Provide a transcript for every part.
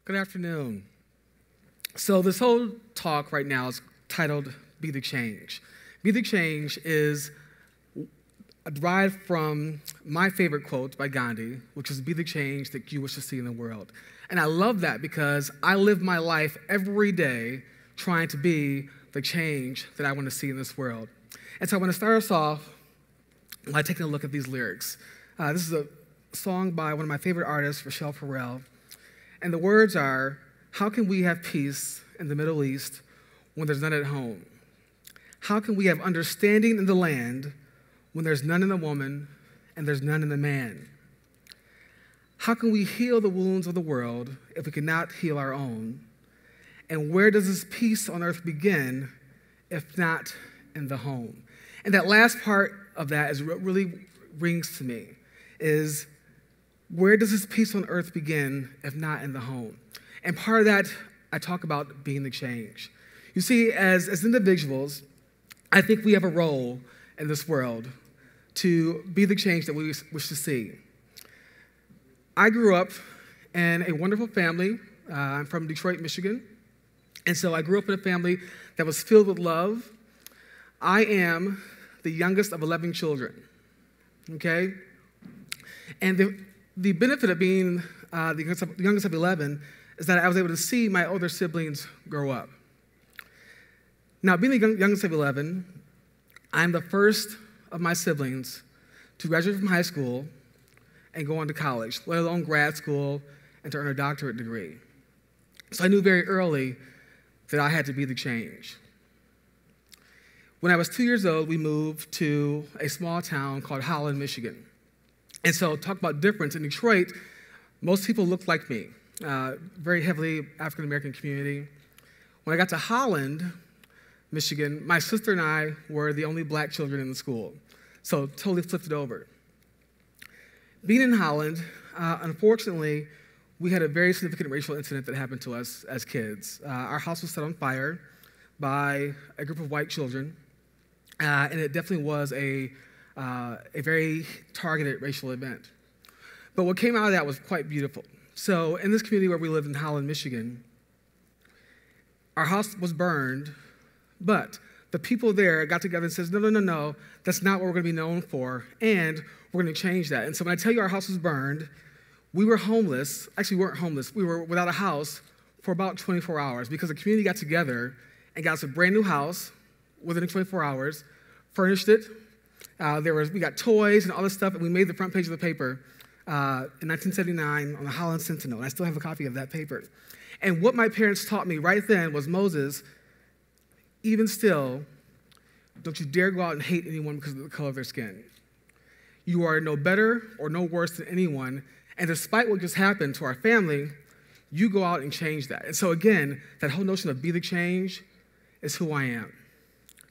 Good afternoon. So this whole talk right now is titled Be the Change. Be the Change is derived from my favorite quote by Gandhi, which is be the change that you wish to see in the world. And I love that because I live my life every day trying to be the change that I want to see in this world. And so I want to start us off by taking a look at these lyrics. This is a song by one of my favorite artists, Rochelle Farrell. And the words are, how can we have peace in the Middle East when there's none at home? How can we have understanding in the land when there's none in the woman and there's none in the man? How can we heal the wounds of the world if we cannot heal our own? And where does this peace on earth begin if not in the home? And that last part of that is what really rings to me, is where does this peace on earth begin if not in the home? And part of that, I talk about being the change. You see, as individuals, I think we have a role in this world to be the change that we wish to see. I grew up in a wonderful family. I'm from Detroit, Michigan. And so I grew up in a family that was filled with love. I am the youngest of 11 children, okay? And the benefit of being the youngest of 11 is that I was able to see my older siblings grow up. Now, being the youngest of 11, I'm the first of my siblings to graduate from high school and go on to college, let alone grad school and to earn a doctorate degree. So I knew very early that I had to be the change. When I was 2 years old, we moved to a small town called Holland, Michigan. And so talk about difference. In Detroit, most people looked like me, very heavily African-American community. When I got to Holland, Michigan, my sister and I were the only black children in the school. So totally flipped it over. Being in Holland, unfortunately, we had a very significant racial incident that happened to us as kids. Our house was set on fire by a group of white children, and it definitely was a very targeted racial event. But what came out of that was quite beautiful. So in this community where we lived in Holland, Michigan, our house was burned, but the people there got together and said, no, that's not what we're going to be known for, and we're going to change that. And so when I tell you our house was burned, we were homeless. Actually, we weren't homeless. We were without a house for about 24 hours because the community got together and got us a brand new house within 24 hours, furnished it. We got toys and all this stuff, and we made the front page of the paper in 1979 on the Holland Sentinel, and I still have a copy of that paper. And what my parents taught me right then was, Moses, even still, don't you dare go out and hate anyone because of the color of their skin. You are no better or no worse than anyone, and despite what just happened to our family, you go out and change that. And so again, that whole notion of be the change is who I am,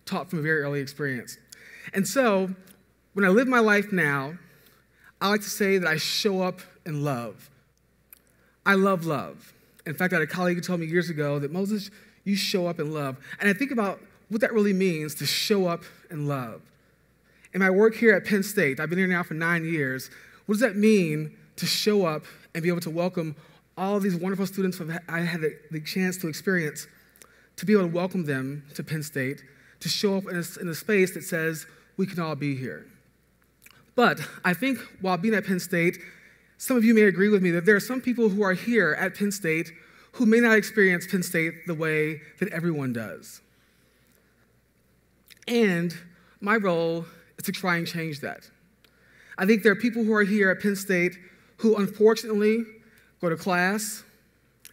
taught from a very early experience. And so, when I live my life now, I like to say that I show up in love. I love love. In fact, I had a colleague who told me years ago that, Moses, you show up in love. And I think about what that really means to show up in love. In my work here at Penn State, I've been here now for 9 years, what does that mean to show up and be able to welcome all of these wonderful students I had the chance to experience, to be able to welcome them to Penn State, to show up in a space that says, we can all be here. But I think while being at Penn State, some of you may agree with me that there are some people who are here at Penn State who may not experience Penn State the way that everyone does. And my role is to try and change that. I think there are people who are here at Penn State who unfortunately go to class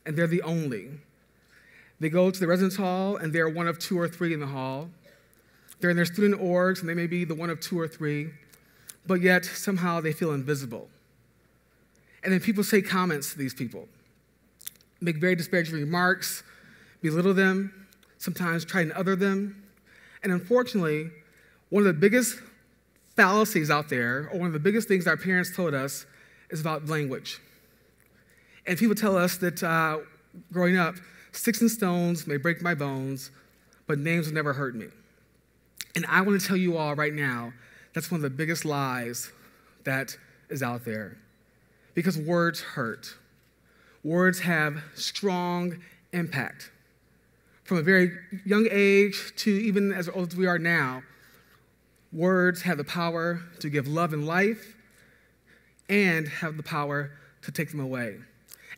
and they're the only. They go to the residence hall and they're one of 2 or 3 in the hall. They're in their student orgs, and they may be the one of 2 or 3, but yet somehow they feel invisible. And then people say comments to these people, make very disparaging remarks, belittle them, sometimes try and other them. And unfortunately, one of the biggest fallacies out there, or one of the biggest things our parents told us, is about language. And people tell us that growing up, sticks and stones may break my bones, but names will never hurt me. And I want to tell you all right now, that's one of the biggest lies that is out there. Because words hurt. words have strong impact. From a very young age to even as old as we are now, words have the power to give love and life and have the power to take them away.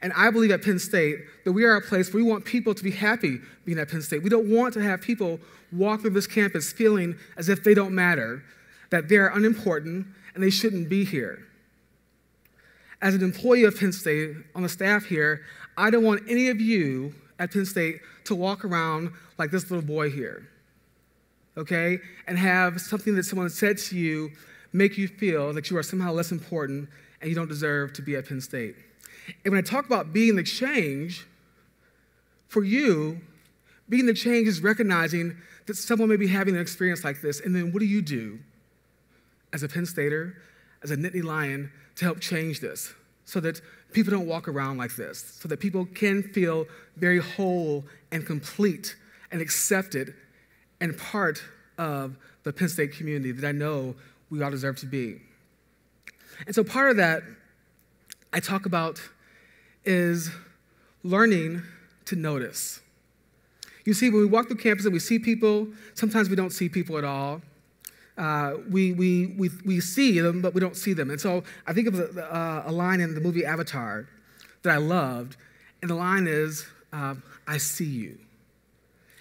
And I believe at Penn State that we are a place where we want people to be happy being at Penn State. We don't want to have people walk through this campus feeling as if they don't matter, that they're unimportant, and they shouldn't be here. As an employee of Penn State, on the staff here, I don't want any of you at Penn State to walk around like this little boy here, okay? And have something that someone said to you make you feel that you are somehow less important and you don't deserve to be at Penn State. And when I talk about being the change, for you, being the change is recognizing that someone may be having an experience like this, and then what do you do as a Penn Stater, as a Nittany Lion, to help change this so that people don't walk around like this, so that people can feel very whole and complete and accepted and part of the Penn State community that I know we all deserve to be. And so part of that I talk about is learning to notice. You see, when we walk through campus and we see people, sometimes we don't see people at all. We see them, but we don't see them. And so I think of a line in the movie Avatar that I loved, and the line is, I see you.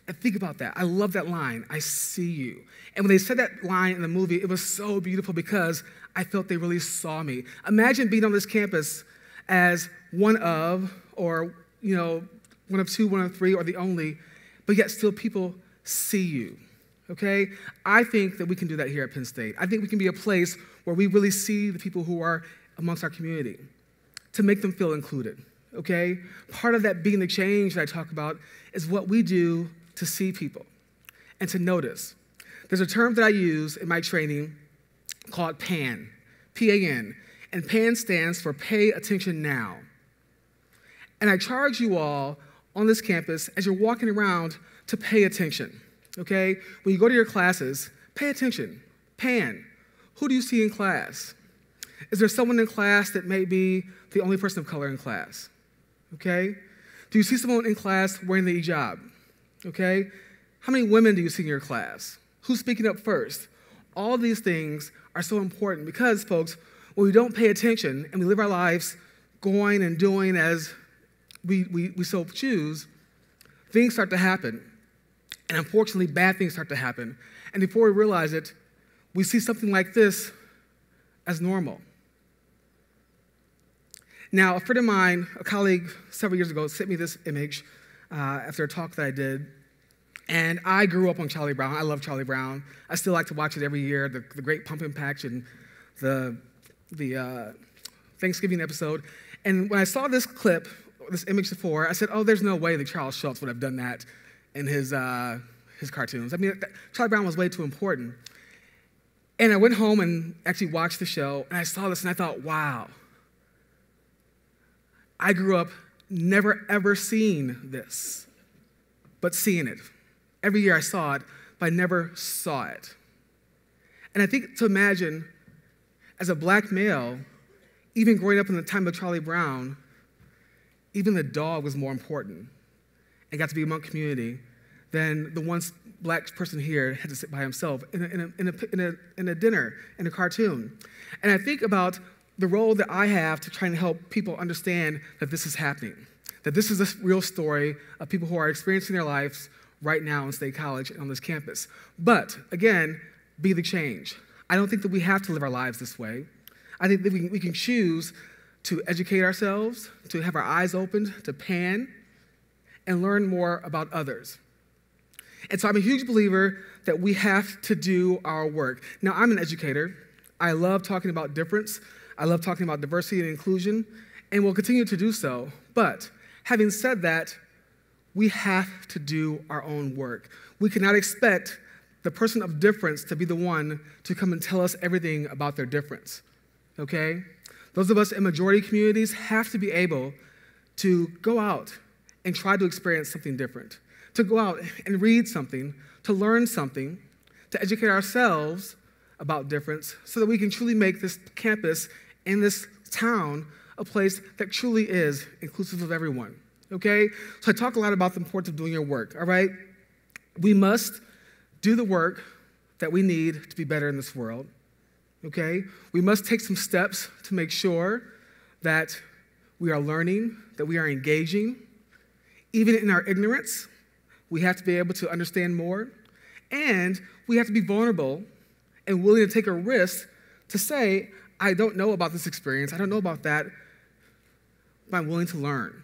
And think about that. I love that line, I see you. And when they said that line in the movie, it was so beautiful because I felt they really saw me. Imagine being on this campus as one of, or one of two, one of three, or the only, but yet still people see you. Okay? I think that we can do that here at Penn State. I think we can be a place where we really see the people who are amongst our community to make them feel included. Okay? Part of that being the change that I talk about is what we do to see people and to notice. There's a term that I use in my training called PAN, P-A-N, and PAN stands for Pay Attention Now. And I charge you all on this campus as you're walking around to pay attention. Okay? When you go to your classes, pay attention. PAN. Who do you see in class? Is there someone in class that may be the only person of color in class? Okay? Do you see someone in class wearing the hijab? Okay? How many women do you see in your class? Who's speaking up first? All these things are so important because, folks, when we don't pay attention and we live our lives going and doing as we so choose, things start to happen. And unfortunately, bad things start to happen. And before we realize it, we see something like this as normal. Now, a friend of mine, a colleague several years ago, sent me this image after a talk that I did. And I grew up on Charlie Brown. I love Charlie Brown. I still like to watch it every year, the Great Pumpkin Patch and the Thanksgiving episode. And when I saw this clip, this image before, I said, oh, there's no way that Charles Schultz would have done that in his cartoons. I mean, Charlie Brown was way too important. And I went home and actually watched the show, and I saw this, and I thought, wow. I grew up never, ever seeing this, but seeing it. Every year I saw it, but I never saw it. And I think to imagine, as a black male, even growing up in the time of Charlie Brown, even the dog was more important and got to be among community than the once black person here had to sit by himself in a dinner, in a cartoon. And I think about the role that I have to try and help people understand that this is happening, that this is a real story of people who are experiencing their lives right now in State College and on this campus. But, again, be the change. I don't think that we have to live our lives this way. I think that we can choose to educate ourselves, to have our eyes opened, to pan, and learn more about others. And so I'm a huge believer that we have to do our work. Now, I'm an educator. I love talking about difference. I love talking about diversity and inclusion, and will continue to do so. But having said that, we have to do our own work. We cannot expect the person of difference to be the one to come and tell us everything about their difference, okay? Those of us in majority communities have to be able to go out and try to experience something different, to go out and read something, to learn something, to educate ourselves about difference so that we can truly make this campus in this town a place that truly is inclusive of everyone, okay? So I talk a lot about the importance of doing your work, all right? We must do the work that we need to be better in this world, okay? We must take some steps to make sure that we are learning, that we are engaging. Even in our ignorance, we have to be able to understand more, and we have to be vulnerable and willing to take a risk to say, I don't know about this experience, I don't know about that, but I'm willing to learn,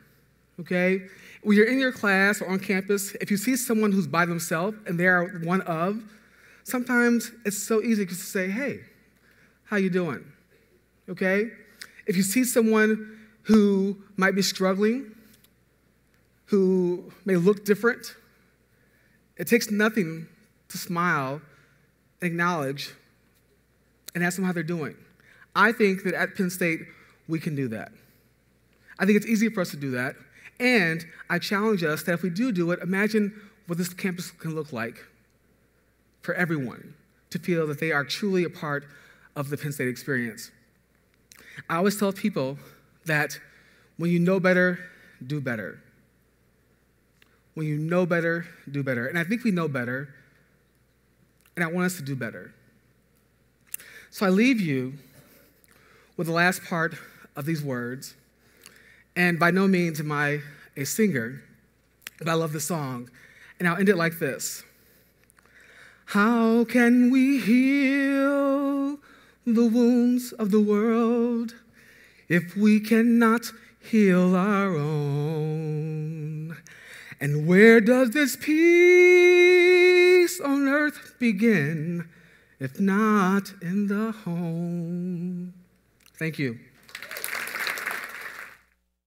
okay? When you're in your class or on campus, if you see someone who's by themselves and they are one of, sometimes it's so easy just to say, hey, how you doing, okay? If you see someone who might be struggling, who may look different, it takes nothing to smile, acknowledge, and ask them how they're doing. I think that at Penn State, we can do that. I think it's easy for us to do that, and I challenge us that if we do it, imagine what this campus can look like for everyone to feel that they are truly a part of the Penn State experience. I always tell people that when you know better, do better. When you know better, do better. And I think we know better, and I want us to do better. So I leave you with the last part of these words, and by no means am I a singer, but I love the song, and I'll end it like this. How can we heal the wounds of the world if we cannot heal our own? And where does this peace on earth begin if not in the home? Thank you.